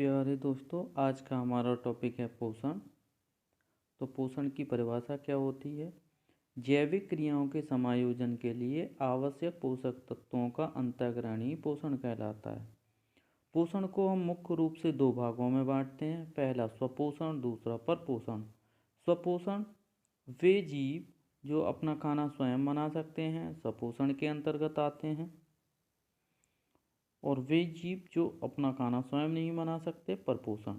प्यारे दोस्तों, आज का हमारा टॉपिक है पोषण। तो पोषण की परिभाषा क्या होती है? जैविक क्रियाओं के समायोजन के लिए आवश्यक पोषक तत्वों का अंतःग्रहण ही पोषण कहलाता है। पोषण को हम मुख्य रूप से दो भागों में बांटते हैं। पहला स्वपोषण, दूसरा परपोषण। स्वपोषण वे जीव जो अपना खाना स्वयं बना सकते हैं, स्वपोषण के अंतर्गत आते हैं। और वे जीव जो अपना खाना स्वयं नहीं बना सकते, परपोषण।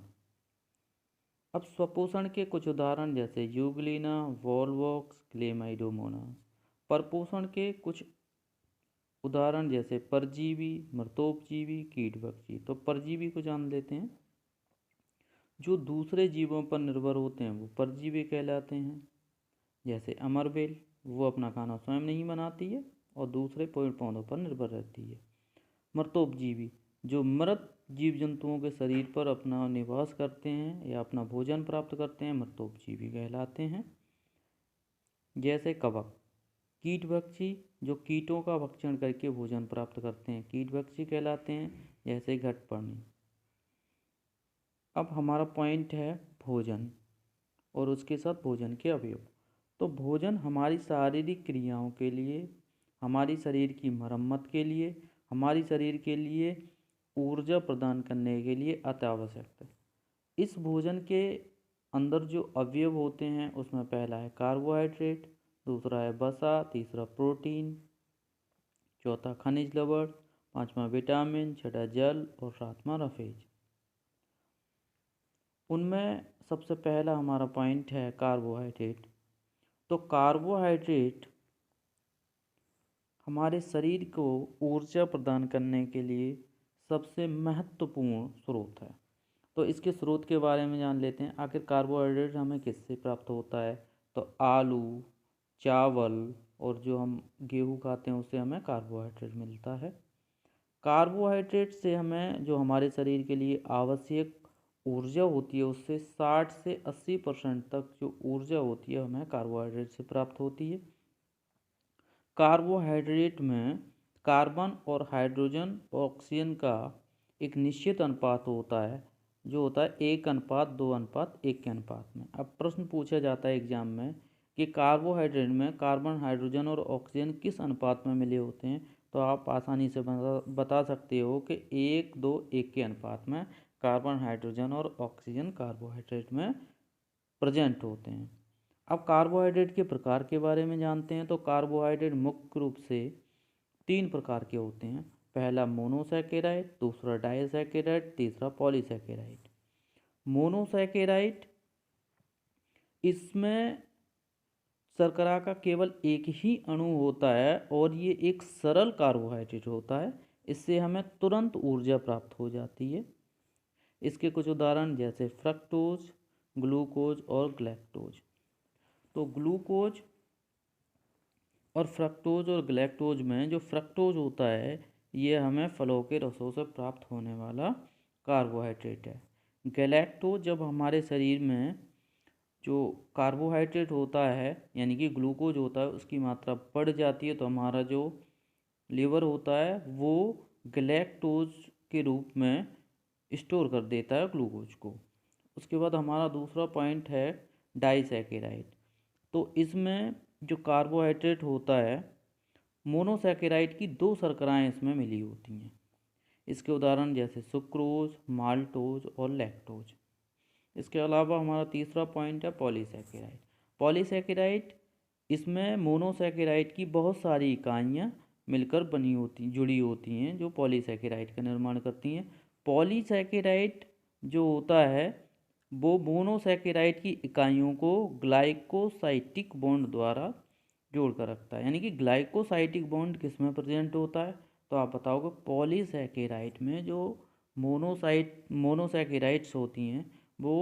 अब स्वपोषण के कुछ उदाहरण जैसे यूग्लिना, वॉलवॉक्स, क्लेमाइडोमोनास। परपोषण के कुछ उदाहरण जैसे परजीवी, मृतोपजीवी, कीटभक्षी। तो परजीवी को जान लेते हैं। जो दूसरे जीवों पर निर्भर होते हैं वो परजीवी कहलाते हैं। जैसे अमरबेल, वो अपना खाना स्वयं नहीं बनाती है और दूसरे पेड़ पौधों पर निर्भर रहती है। मृतोपजीवी जो मृत जीव जंतुओं के शरीर पर अपना निवास करते हैं या अपना भोजन प्राप्त करते हैं, मृतोपजीवी कहलाते हैं। जैसे कवक। कीटभक्षी जो कीटों का भक्षण करके भोजन प्राप्त करते हैं, कीटभक्षी कहलाते हैं। जैसे घटपर्णी। अब हमारा पॉइंट है भोजन और उसके साथ भोजन के अवयव। तो भोजन हमारी शारीरिक क्रियाओं के लिए, हमारी शरीर की मरम्मत के लिए, हमारी शरीर के लिए ऊर्जा प्रदान करने के लिए अति आवश्यक है। इस भोजन के अंदर जो अवयव होते हैं उसमें पहला है कार्बोहाइड्रेट, दूसरा है वसा, तीसरा प्रोटीन, चौथा खनिज लवण, पांचवा विटामिन, छठा जल और सातवां रफेज। उनमें सबसे पहला हमारा पॉइंट है कार्बोहाइड्रेट। तो कार्बोहाइड्रेट हमारे शरीर को ऊर्जा प्रदान करने के लिए सबसे महत्वपूर्ण स्रोत है। तो इसके स्रोत के बारे में जान लेते हैं। आखिर कार्बोहाइड्रेट हमें किससे प्राप्त होता है? तो आलू, चावल और जो हम गेहूँ खाते हैं उससे हमें कार्बोहाइड्रेट मिलता है। कार्बोहाइड्रेट से हमें जो हमारे शरीर के लिए आवश्यक ऊर्जा होती है उससे 60 से 80% तक जो ऊर्जा होती है हमें कार्बोहाइड्रेट से प्राप्त होती है। कार्बोहाइड्रेट में कार्बन और हाइड्रोजन ऑक्सीजन का एक निश्चित अनुपात होता है, जो होता है 1:2:1 के अनुपात में। अब प्रश्न पूछा जाता है एग्जाम में कि कार्बोहाइड्रेट में कार्बन, हाइड्रोजन और ऑक्सीजन किस अनुपात में मिले होते हैं, तो आप आसानी से बता सकते हो कि 1:2:1 के अनुपात में कार्बन, हाइड्रोजन और ऑक्सीजन कार्बोहाइड्रेट में प्रेजेंट होते हैं। अब कार्बोहाइड्रेट के प्रकार के बारे में जानते हैं। तो कार्बोहाइड्रेट मुख्य रूप से 3 प्रकार के होते हैं। पहला मोनोसैकेराइड, दूसरा डाइसैकेराइड, तीसरा पॉलीसैकेराइड। मोनोसैकेराइड इसमें शर्करा का केवल एक ही अणु होता है और ये एक सरल कार्बोहाइड्रेट होता है। इससे हमें तुरंत ऊर्जा प्राप्त हो जाती है। इसके कुछ उदाहरण जैसे फ्रक्टोज, ग्लूकोज और ग्लैक्टोज। तो ग्लूकोज और ग्लैक्टोज में जो फ्रक्टोज होता है ये हमें फलों के रसों से प्राप्त होने वाला कार्बोहाइड्रेट है। गैलेक्टोज जब हमारे शरीर में जो कार्बोहाइड्रेट होता है यानी कि ग्लूकोज होता है उसकी मात्रा बढ़ जाती है तो हमारा जो लीवर होता है वो गैलेक्टोज के रूप में स्टोर कर देता है ग्लूकोज को। उसके बाद हमारा दूसरा पॉइंट है डाइसैकेराइड। तो इसमें जो कार्बोहाइड्रेट होता है, मोनोसैकेराइड की 2 शर्कराएँ इसमें मिली होती हैं। इसके उदाहरण जैसे सुक्रोज, माल्टोज और लैक्टोज। इसके अलावा हमारा तीसरा पॉइंट है पॉलीसैकेराइड। पॉलीसैकेराइड इसमें मोनोसैकेराइड की बहुत सारी इकाइयाँ मिलकर जुड़ी होती हैं जो पॉलीसैकेराइड का निर्माण करती हैं। पॉलीसैकेराइड जो होता है वो मोनोसैकेराइड की इकाइयों को ग्लाइकोसाइटिक बॉन्ड द्वारा जोड़ कर रखता है। यानी कि ग्लाइकोसाइटिक बॉन्ड किस में प्रेजेंट होता है? तो आप बताओगे पॉलीसैकेराइड में जो मोनोसैकेराइड्स होती हैं वो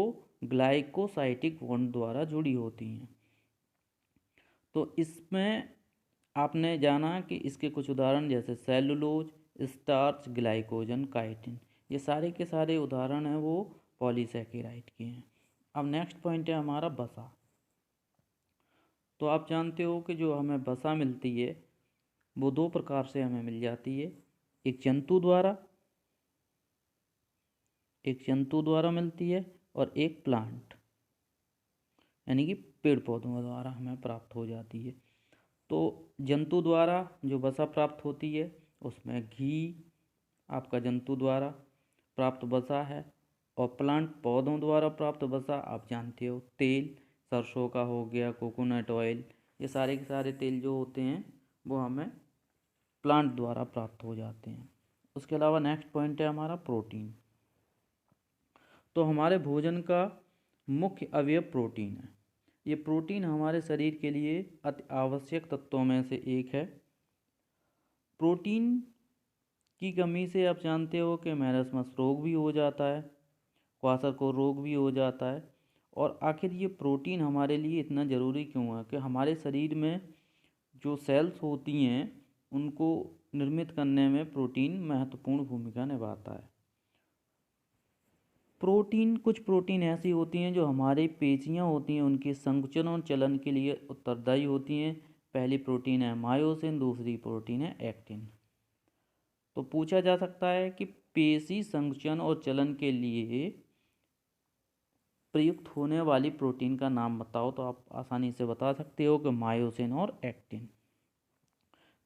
ग्लाइकोसाइटिक बॉन्ड द्वारा जुड़ी होती हैं। तो इसमें आपने जाना कि इसके कुछ उदाहरण जैसे सेलुलोज, स्टार्च, ग्लाइकोजन, काइटिन, ये सारे के सारे उदाहरण हैं वो पॉलीसैकेराइड के हैं। अब नेक्स्ट पॉइंट है हमारा वसा। तो आप जानते हो कि जो हमें वसा मिलती है वो 2 प्रकार से हमें मिल जाती है। एक जंतु द्वारा एक जंतु द्वारा मिलती है और एक प्लांट यानी कि पेड़ पौधों द्वारा हमें प्राप्त हो जाती है। तो जंतु द्वारा जो वसा प्राप्त होती है उसमें घी आपका जंतु द्वारा प्राप्त वसा है, और प्लांट पौधों द्वारा प्राप्त वसा आप जानते हो, तेल सरसों का हो गया, कोकोनट ऑयल, ये सारे के सारे तेल जो होते हैं वो हमें प्लांट द्वारा प्राप्त हो जाते हैं। उसके अलावा नेक्स्ट पॉइंट है हमारा प्रोटीन। तो हमारे भोजन का मुख्य अवयव प्रोटीन है। ये प्रोटीन हमारे शरीर के लिए अति आवश्यक तत्वों में से एक है। प्रोटीन की कमी से आप जानते हो कि मैरस्मस रोग भी हो जाता है, क्वाशरकोर रोग भी हो जाता है। और आखिर ये प्रोटीन हमारे लिए इतना ज़रूरी क्यों है कि हमारे शरीर में जो सेल्स होती हैं उनको निर्मित करने में प्रोटीन महत्वपूर्ण भूमिका निभाता है। कुछ प्रोटीन ऐसी होती हैं जो हमारी पेशियाँ होती हैं उनके संकुचन और चलन के लिए उत्तरदायी होती हैं। पहली प्रोटीन है मायोसिन, दूसरी प्रोटीन है एक्टिन। तो पूछा जा सकता है कि पेशी संकुचन और चलन के लिए प्रयुक्त होने वाली प्रोटीन का नाम बताओ, तो आप आसानी से बता सकते हो कि मायोसिन और एक्टिन।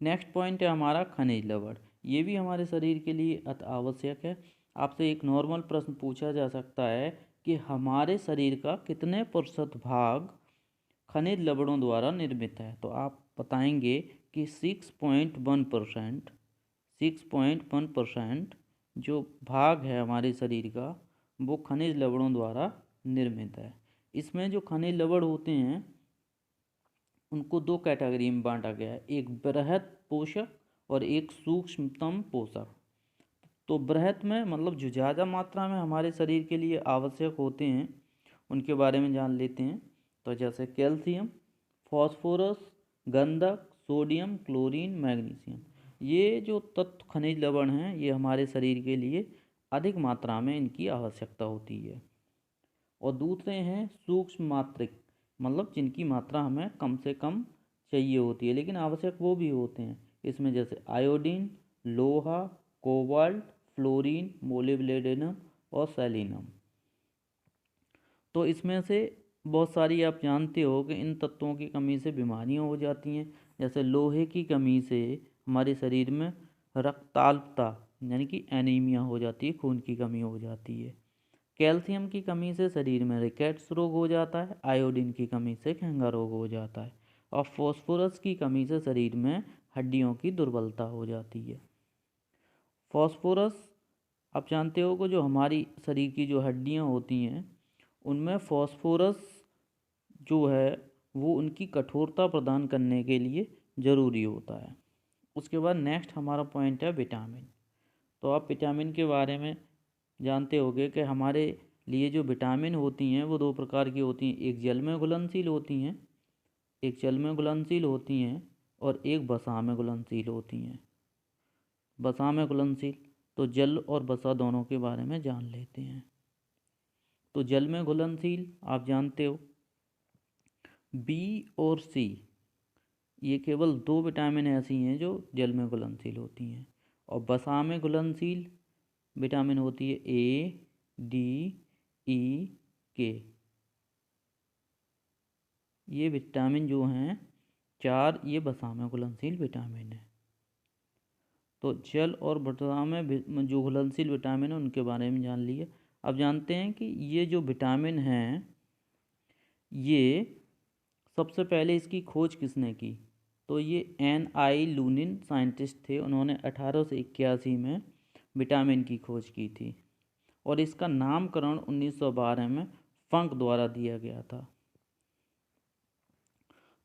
नेक्स्ट पॉइंट है हमारा खनिज लवण। ये भी हमारे शरीर के लिए अति आवश्यक है। आपसे एक नॉर्मल प्रश्न पूछा जा सकता है कि हमारे शरीर का कितने प्रतिशत भाग खनिज लवणों द्वारा निर्मित है, तो आप बताएंगे कि 6.1% जो भाग है हमारे शरीर का वो खनिज लवणों द्वारा निर्मित है। इसमें जो खनिज लवण होते हैं उनको दो कैटेगरी में बांटा गया है, एक बृहत पोषक और एक सूक्ष्मतम पोषक। तो बृहत में मतलब जो ज़्यादा मात्रा में हमारे शरीर के लिए आवश्यक होते हैं उनके बारे में जान लेते हैं। तो जैसे कैल्शियम, फॉस्फोरस, गंधक, सोडियम, क्लोरीन, मैग्नीशियम, ये जो तत्व खनिज लवण हैं ये हमारे शरीर के लिए अधिक मात्रा में इनकी आवश्यकता होती है। और दूसरे हैं सूक्ष्म मात्रिक, मतलब जिनकी मात्रा हमें कम से कम चाहिए होती है लेकिन आवश्यक वो भी होते हैं। इसमें जैसे आयोडीन, लोहा, कोबाल्ट, फ्लोरीन, मोलिब्डेनम और सेलेनियम। तो इसमें से बहुत सारी आप जानते हो कि इन तत्वों की कमी से बीमारियां हो जाती हैं। जैसे लोहे की कमी से हमारे शरीर में रक्ताल्पता यानी कि एनीमिया हो जाती है, खून की कमी हो जाती है। कैल्शियम की कमी से शरीर में रिकेट्स रोग हो जाता है। आयोडीन की कमी से खंगा रोग हो जाता है। और फॉस्फोरस की कमी से शरीर में हड्डियों की दुर्बलता हो जाती है। फॉस्फोरस आप जानते हो कि जो हमारी शरीर की जो हड्डियां होती हैं उनमें फॉस्फोरस जो है वो उनकी कठोरता प्रदान करने के लिए ज़रूरी होता है। उसके बाद नेक्स्ट हमारा पॉइंट है विटामिन। तो आप विटामिन के बारे में जानते होंगे कि हमारे लिए जो विटामिन होती हैं वो दो प्रकार की होती हैं, एक जल में घुलनशील होती हैं, और एक वसा में घुलनशील होती हैं। वसा में घुलनशील, तो जल और वसा दोनों के बारे में जान लेते हैं। तो जल में घुलनशील आप जानते हो बी और सी, ये केवल दो विटामिन ऐसी हैं जो जल में घुलनशील होती हैं। और वसा में घुलनशील विटामिन होती है ए, डी, ई, के। ये विटामिन जो हैं चार, ये वसा में घुलनशील विटामिन है। तो जल और वसा में जो घुलनशील विटामिन है उनके बारे में जान लिए। अब जानते हैं कि ये जो विटामिन हैं ये सबसे पहले इसकी खोज किसने की, तो ये N.I. लूनिन साइंटिस्ट थे। उन्होंने 1881 में विटामिन की खोज की थी और इसका नामकरण 1912 में फंक द्वारा दिया गया था।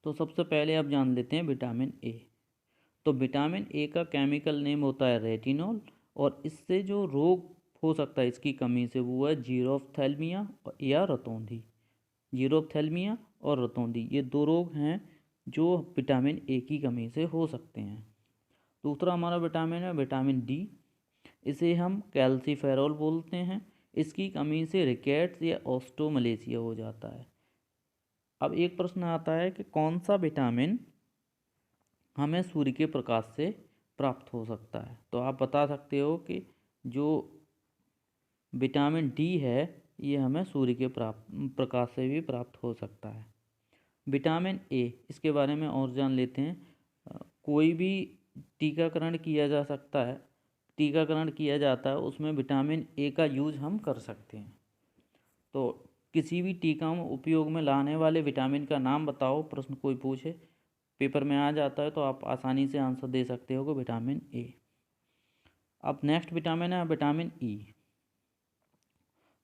तो सबसे पहले आप जान लेते हैं विटामिन ए। तो विटामिन ए का केमिकल नेम होता है रेटिनॉल, और इससे जो रोग हो सकता है इसकी कमी से वो है जीरोफ्थैल्मिया या रतौंधी। जीरोफ्थैल्मिया और रतौंधी ये दो रोग हैं जो विटामिन ए की कमी से हो सकते हैं। दूसरा हमारा विटामिन है विटामिन डी, इसे हम कैल्सीफेरॉल बोलते हैं। इसकी कमी से रिकेट्स या ऑस्टोमलेशिया हो जाता है। अब एक प्रश्न आता है कि कौन सा विटामिन हमें सूर्य के प्रकाश से प्राप्त हो सकता है, तो आप बता सकते हो कि जो विटामिन डी है, ये हमें सूर्य के प्रकाश से भी प्राप्त हो सकता है। विटामिन ए, इसके बारे में और जान लेते हैं। कोई भी टीकाकरण किया जा सकता है, टीकाकरण किया जाता है, उसमें विटामिन ए का यूज हम कर सकते हैं। तो किसी भी टीका में उपयोग में लाने वाले विटामिन का नाम बताओ, प्रश्न कोई पूछे, पेपर में आ जाता है तो आप आसानी से आंसर दे सकते हो कि विटामिन ए। अब नेक्स्ट विटामिन है विटामिन ई।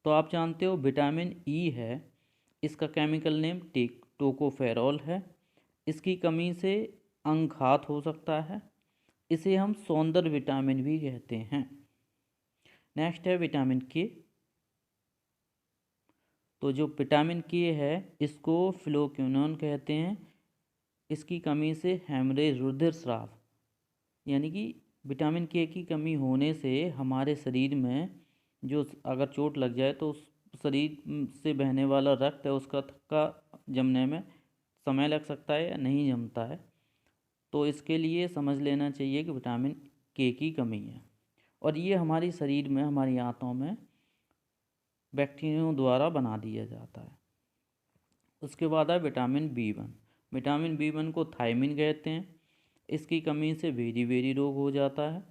तो आप जानते हो विटामिन ई है, इसका केमिकल नेम टोकोफेरॉल है। इसकी कमी से अंगघात हो सकता है, इसे हम सौंदर्य विटामिन भी कहते हैं। नेक्स्ट है विटामिन के। तो जो विटामिन के है, इसको फ्लोक्विनोन कहते हैं। इसकी कमी से हेमरेज, रुधिर स्राव, यानी कि विटामिन के की कमी होने से हमारे शरीर में जो अगर चोट लग जाए तो उस शरीर से बहने वाला रक्त है, उसका थक्का जमने में समय लग सकता है या नहीं जमता है। तो इसके लिए समझ लेना चाहिए कि विटामिन के की कमी है, और ये हमारी शरीर में, हमारी आंतों में बैक्टीरियाओं द्वारा बना दिया जाता है। उसके बाद है विटामिन बी 1। विटामिन बी 1 को थायमिन कहते हैं। इसकी कमी से बेरी रोग हो जाता है।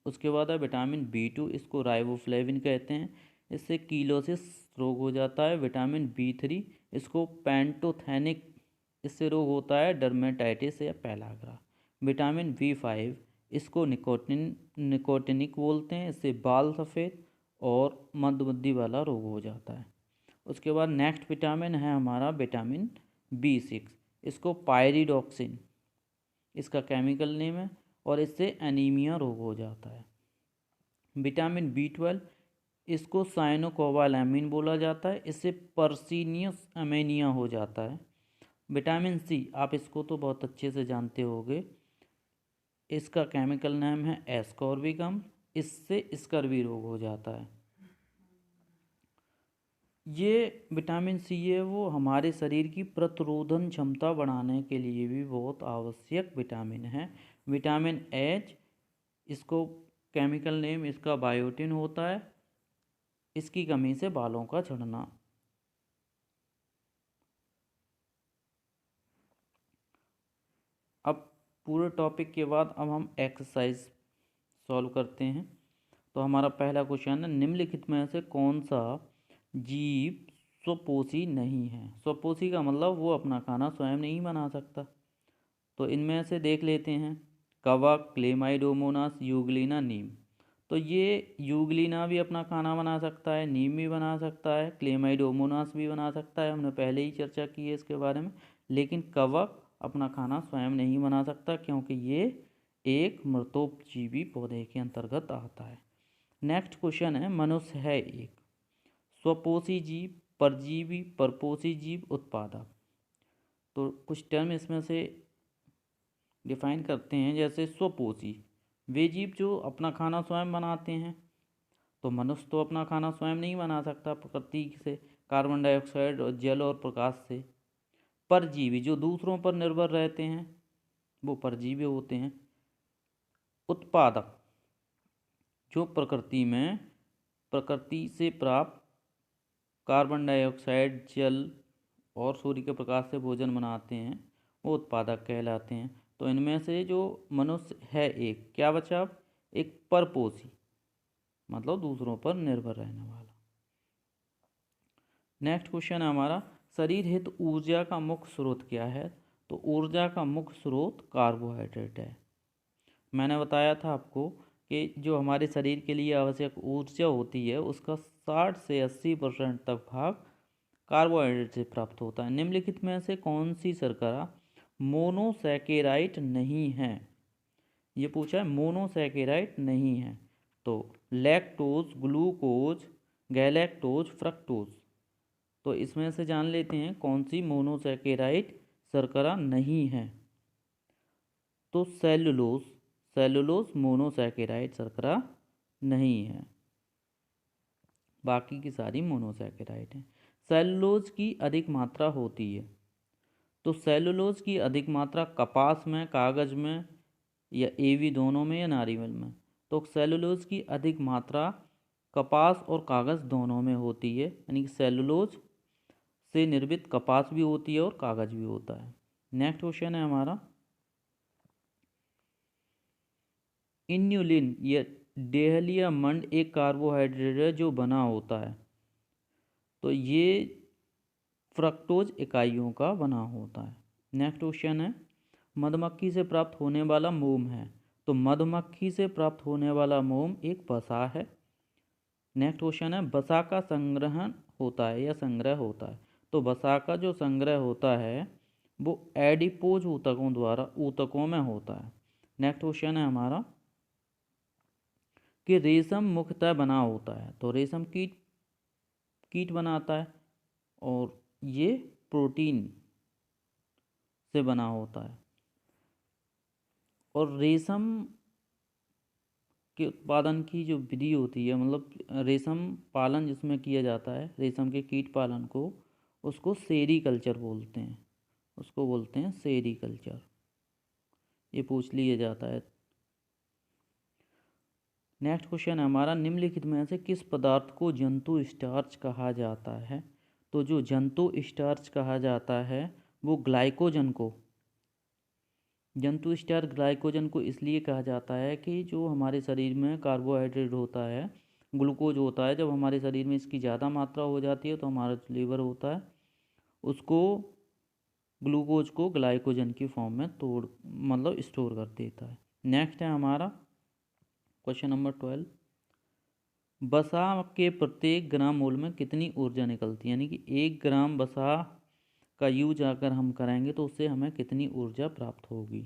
उसके बाद है विटामिन बी 2, इसको राइबोफ्लेविन कहते हैं। इससे कीलोसिस रोग हो जाता है। विटामिन बी 3, इसको पैंटोथेनिक, इससे रोग होता है डर्मेटाइटिस या पेलाग्रा। विटामिन बी 5, इसको निकोटिनिक बोलते हैं। इससे बाल सफ़ेद और मंदबुद्धि वाला रोग हो जाता है। उसके बाद नेक्स्ट विटामिन है हमारा विटामिन बी 6, इसको पायरिडॉक्सिन, इसका केमिकल नेम है, और इससे एनीमिया रोग हो जाता है। विटामिन बी 12, इसको साइनोकोबालैमिन बोला जाता है। इससे पर्सीनियस एमेनिया हो जाता है। विटामिन सी, आप इसको तो बहुत अच्छे से जानते होंगे, इसका केमिकल नेम है एस्कॉर्बिकम। इससे स्कर्वी रोग हो जाता है। ये विटामिन सी है, वो हमारे शरीर की प्रतिरोधन क्षमता बढ़ाने के लिए भी बहुत आवश्यक विटामिन है। विटामिन एच, इसको केमिकल नेम इसका बायोटिन होता है। इसकी कमी से बालों का झड़ना। अब पूरे टॉपिक के बाद अब हम एक्सरसाइज सॉल्व करते हैं। तो हमारा पहला क्वेश्चन है, निम्नलिखित में से कौन सा जीव स्वपोषी नहीं है। स्वपोषी का मतलब वो अपना खाना स्वयं नहीं बना सकता। तो इनमें से देख लेते हैं, कवक, क्लेमाइडोमोनास, यूग्लिना, नीम। तो ये यूग्लिना भी अपना खाना बना सकता है, नीम भी बना सकता है, क्लेमाइडोमोनास भी बना सकता है, हमने पहले ही चर्चा की है इसके बारे में। लेकिन कवक अपना खाना स्वयं नहीं बना सकता, क्योंकि ये एक मृतोपजीवी पौधे के अंतर्गत आता है। नेक्स्ट क्वेश्चन है, मनुष्य है एक स्वपोषी जीव, परजीवी, परपोषी जीव, उत्पादक। तो कुछ टर्म इसमें से डिफाइन करते हैं। जैसे स्वपोषी, वे जीव जो अपना खाना स्वयं बनाते हैं। तो मनुष्य तो अपना खाना स्वयं नहीं बना सकता, प्रकृति से कार्बन डाइऑक्साइड और जल और प्रकाश से। परजीवी, जो दूसरों पर निर्भर रहते हैं, वो परजीवी होते हैं। उत्पादक, जो प्रकृति से प्राप्त कार्बन डाइऑक्साइड, जल और सूर्य के प्रकाश से भोजन बनाते हैं, वो उत्पादक कहलाते हैं। तो इनमें से जो मनुष्य है एक, क्या बचा अब, एक परपोषी, मतलब दूसरों पर निर्भर रहने वाला। नेक्स्ट क्वेश्चन है हमारा, शरीर हित ऊर्जा का मुख्य स्रोत क्या है। तो ऊर्जा का मुख्य स्रोत कार्बोहाइड्रेट है। मैंने बताया था आपको कि जो हमारे शरीर के लिए आवश्यक ऊर्जा होती है, उसका 60 से 80% तक भाग कार्बोहाइड्रेट से प्राप्त होता है। निम्नलिखित में से कौन सी शर्करा मोनोसैकेराइड नहीं है। ये पूछा है, मोनोसैकेराइड नहीं है। तो लैक्टोज, ग्लूकोज, गैलेक्टोज, फ्रक्टोज। तो इसमें से जान लेते हैं कौन सी मोनोसैकेराइड शर्करा नहीं है। तो सेलुलोज मोनोसैकेराइड शर्करा नहीं है, बाकी की सारी मोनोसैकेराइड हैं। सेलुलोज की अधिक मात्रा होती है। तो सेलुलोज की अधिक मात्रा कपास में, कागज में, या एवी दोनों में, या नारियल में। तो सेलुलोज की अधिक मात्रा कपास और कागज़ दोनों में होती है, यानी कि सेलुलोज से निर्मित कपास भी होती है और कागज़ भी होता है। नेक्स्ट क्वेश्चन है हमारा, इन्युलिन या डेहलिया मंड एक कार्बोहाइड्रेट है जो बना होता है, तो ये फ्रक्टोज इकाइयों का बना होता है। नेक्स्ट क्वेश्चन है, मधुमक्खी से प्राप्त होने वाला मोम है, तो मधुमक्खी से प्राप्त होने वाला मोम एक वसा है। नेक्स्ट क्वेश्चन है, वसा का संग्रहण होता है या संग्रह होता है, तो वसा का जो संग्रह होता है वो एडिपोज ऊतकों में होता है। नेक्स्ट क्वेश्चन है हमारा कि रेशम मुख्यतः बना होता है, तो रेशम कीट बनाता है और ये प्रोटीन से बना होता है। और रेशम के उत्पादन की जो विधि होती है, मतलब रेशम पालन जिसमें किया जाता है, रेशम के कीट पालन को, उसको सेरीकल्चर बोलते हैं, उसको बोलते हैं सेरीकल्चर। ये पूछ लिया जाता है। नेक्स्ट क्वेश्चन है हमारा, निम्नलिखित में से किस पदार्थ को जंतु स्टार्च कहा जाता है, तो जो जंतु स्टार्च कहा जाता है वो जंतु स्टार्च ग्लाइकोजन को इसलिए कहा जाता है कि जो हमारे शरीर में कार्बोहाइड्रेट होता है, ग्लूकोज होता है, जब हमारे शरीर में इसकी ज़्यादा मात्रा हो जाती है तो हमारा जो लीवर होता है उसको ग्लूकोज को ग्लाइकोजन की फॉर्म में स्टोर कर देता है। नेक्स्ट है हमारा क्वेश्चन नंबर 12, वसा के प्रत्येक ग्राम मोल में कितनी ऊर्जा निकलती है, यानी कि 1 ग्राम वसा का यूज अगर हम करेंगे तो उससे हमें कितनी ऊर्जा प्राप्त होगी,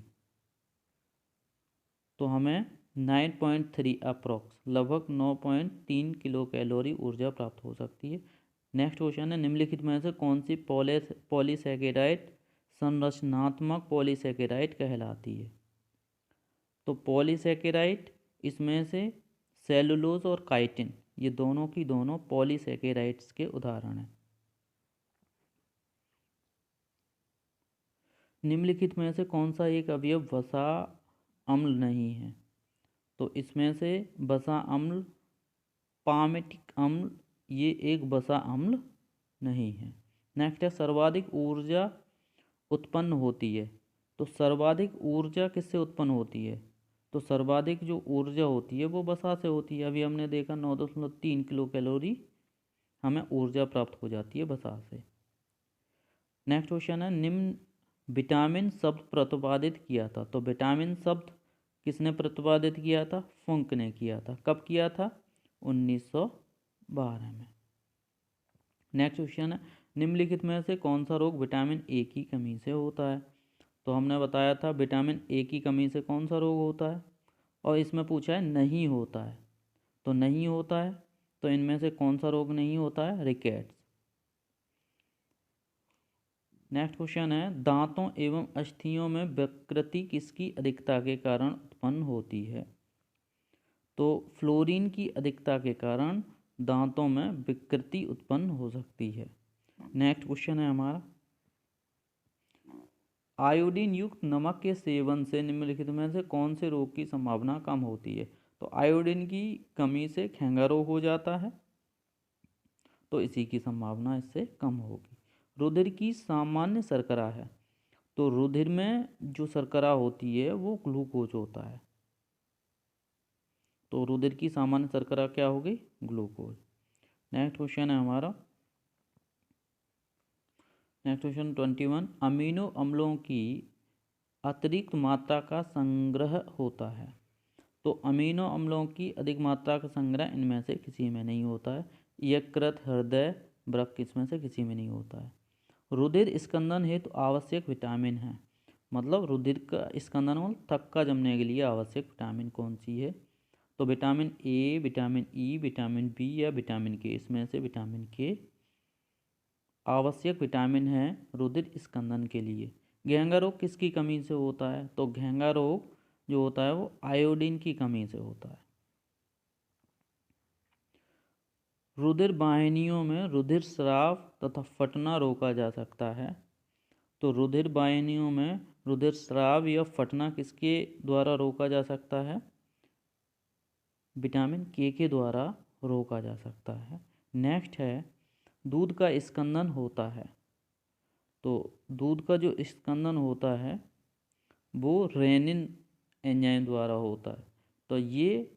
तो हमें 9.3 अप्रॉक्स लगभग 9.3 किलो कैलोरी ऊर्जा प्राप्त हो सकती है। नेक्स्ट क्वेश्चन है, निम्नलिखित में से कौन सी पॉलीसेकेराइड संरचनात्मक पॉलीसेकेराइड कहलाती है, तो पॉलीसेकेराइड इसमें से सेलुलोज और काइटिन, ये दोनों की दोनों पॉलीसेकेराइड्स के उदाहरण हैं। निम्नलिखित में से कौन सा एक अवयव वसा अम्ल नहीं है, तो इसमें से वसा अम्ल पामेटिक अम्ल ये एक वसा अम्ल नहीं है। नेक्स्ट है, सर्वाधिक ऊर्जा उत्पन्न होती है, तो सर्वाधिक ऊर्जा किससे उत्पन्न होती है, तो सर्वाधिक जो ऊर्जा होती है वो वसा से होती है। अभी हमने देखा 9.3 किलो कैलोरी हमें ऊर्जा प्राप्त हो जाती है वसा से। नेक्स्ट क्वेश्चन है, निम्न विटामिन शब्द प्रतिपादित किया था, तो विटामिन शब्द किसने प्रतिपादित किया था, फुंक ने किया था। कब किया था, 1912 में। नेक्स्ट क्वेश्चन है, निम्नलिखित में से कौन सा रोग विटामिन ए की कमी से होता है, तो हमने बताया था विटामिन ए की कमी से कौन सा रोग होता है, और इसमें पूछा है नहीं होता है, तो नहीं होता है, तो इनमें से कौन सा रोग नहीं होता है, रिकेट्स। नेक्स्ट क्वेश्चन है, दांतों एवं अस्थियों में विकृति किसकी अधिकता के कारण उत्पन्न होती है, तो फ्लोरीन की अधिकता के कारण दांतों में विकृति उत्पन्न हो सकती है। नेक्स्ट क्वेश्चन है हमारा, आयोडीन युक्त नमक के सेवन से निम्नलिखित में से कौन से रोग की संभावना कम होती है, तो आयोडीन की कमी से घेंघा रोग हो जाता है, तो इसी की संभावना इससे कम होगी। रुधिर की सामान्य शर्करा है, तो रुधिर में जो शर्करा होती है वो ग्लूकोज होता है, तो रुधिर की सामान्य शर्करा क्या होगी, ग्लूकोज। नेक्स्ट क्वेश्चन है हमारा, नेक्स्ट क्वेश्चन 21, अमीनो अम्लों की अतिरिक्त मात्रा का संग्रह होता है, तो अमीनो अम्लों की अधिक मात्रा का संग्रह इनमें से किसी में नहीं होता है, यकृत, हृदय, वृक्क इसमें से किसी में नहीं होता है। रुधिर स्कंदन हेतु आवश्यक विटामिन है, मतलब रुधिर का स्कंदन मतलब थक्का जमने के लिए आवश्यक विटामिन कौन सी है, तो vitamin A, vitamin E, vitamin B या विटामिन के, इसमें से विटामिन के आवश्यक विटामिन है रुधिर स्कंदन के लिए। घेंघा रोग किसकी कमी से होता है, तो घेंघा रोग जो होता है वो आयोडीन की कमी से होता है। रुधिर वाहिनियों में रुधिर स्राव तथा फटना रोका जा सकता है, तो रुधिर वाहिनियों में रुधिर स्राव या फटना किसके द्वारा रोका जा सकता है, विटामिन के द्वारा रोका जा सकता है। नेक्स्ट है दूध का स्कंदन होता है। तो दूध का जो स्कंदन होता है वो रेनिन एंजाइम द्वारा होता है। तो ये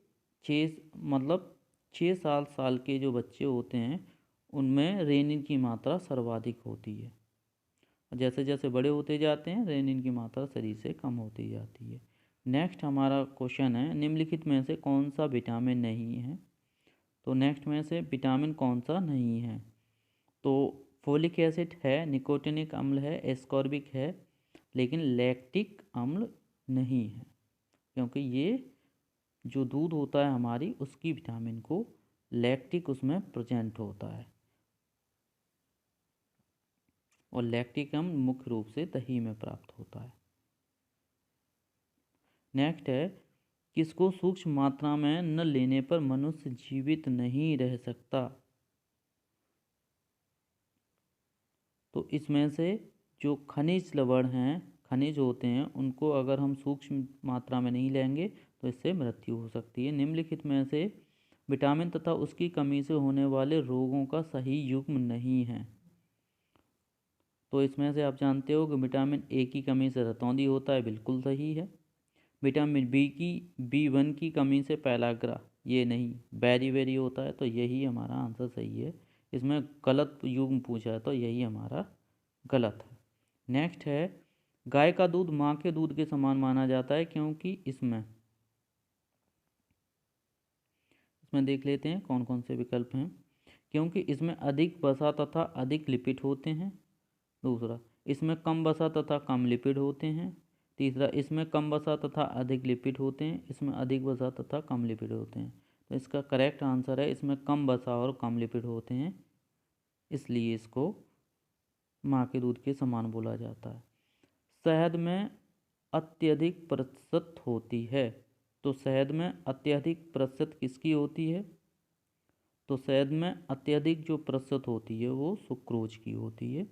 6 साल के जो बच्चे होते हैं उनमें रेनिन की मात्रा सर्वाधिक होती है। जैसे जैसे बड़े होते जाते हैं रेनिन की मात्रा शरीर से कम होती जाती है। नेक्स्ट हमारा क्वेश्चन है निम्नलिखित में से कौन सा विटामिन नहीं है। तो नेक्स्ट में से विटामिन कौन सा नहीं है। तो फोलिक एसिड है, निकोटिनिक अम्ल है, एस्कॉर्बिक है, लेकिन लैक्टिक अम्ल नहीं है, क्योंकि ये जो दूध होता है हमारी उसकी विटामिन को लैक्टिक उसमें प्रेजेंट होता है, और लैक्टिक अम्ल मुख्य रूप से दही में प्राप्त होता है। नेक्स्ट है किसको सूक्ष्म मात्रा में न लेने पर मनुष्य जीवित नहीं रह सकता। तो इसमें से जो खनिज लवण हैं, खनिज होते हैं, उनको अगर हम सूक्ष्म मात्रा में नहीं लेंगे तो इससे मृत्यु हो सकती है। निम्नलिखित में से विटामिन तथा उसकी कमी से होने वाले रोगों का सही युग्म नहीं है। तो इसमें से आप जानते हो कि विटामिन ए की कमी से रतौंधी होता है, बिल्कुल सही है। विटामिन B1 की कमी से पैलाग्रा, ये नहीं, बेरी बेरी होता है, तो यही हमारा आंसर सही है। इसमें गलत युग्म पूछा है तो यही हमारा गलत है। नेक्स्ट है गाय का दूध माँ के दूध के समान माना जाता है क्योंकि इसमें देख लेते हैं कौन कौन से विकल्प हैं। क्योंकि इसमें अधिक वसा तथा अधिक लिपिड होते हैं। दूसरा, इसमें कम वसा तथा कम लिपिड होते हैं। तीसरा, इसमें कम वसा तथा अधिक लिपिड होते हैं। इसमें अधिक वसा तथा कम लिपिड होते हैं। तो इसका करेक्ट आंसर है इसमें कम वसा और कम लिपिड होते हैं, इसलिए इसको माँ के दूध के समान बोला जाता है। शहद में अत्यधिक प्रतिशत होती है। तो शहद में अत्यधिक प्रतिशत किसकी होती है। तो शहद में अत्यधिक जो प्रतिशत होती है वो सुक्रोज की होती है।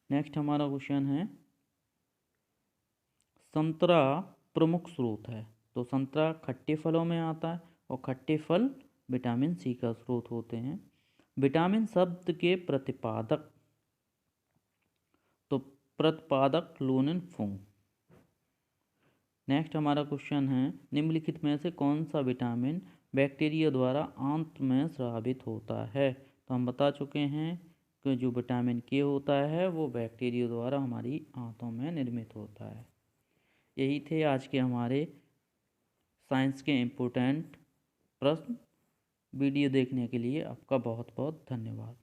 नेक्स्ट हमारा क्वेश्चन है संतरा प्रमुख स्रोत है। तो संतरा खट्टे फलों में आता है और खट्टे फल विटामिन सी का स्रोत होते हैं। विटामिन शब्द के प्रतिपादक, तो प्रतिपादक लोनिन फुंग। नेक्स्ट हमारा क्वेश्चन है निम्नलिखित में से कौन सा विटामिन बैक्टीरिया द्वारा आंत में स्रावित होता है। तो हम बता चुके हैं कि जो विटामिन के होता है वो बैक्टीरिया द्वारा हमारी आंतों में निर्मित होता है। यही थे आज के हमारे साइंस के इम्पोर्टेंट प्रश्न। वीडियो देखने के लिए आपका बहुत बहुत धन्यवाद।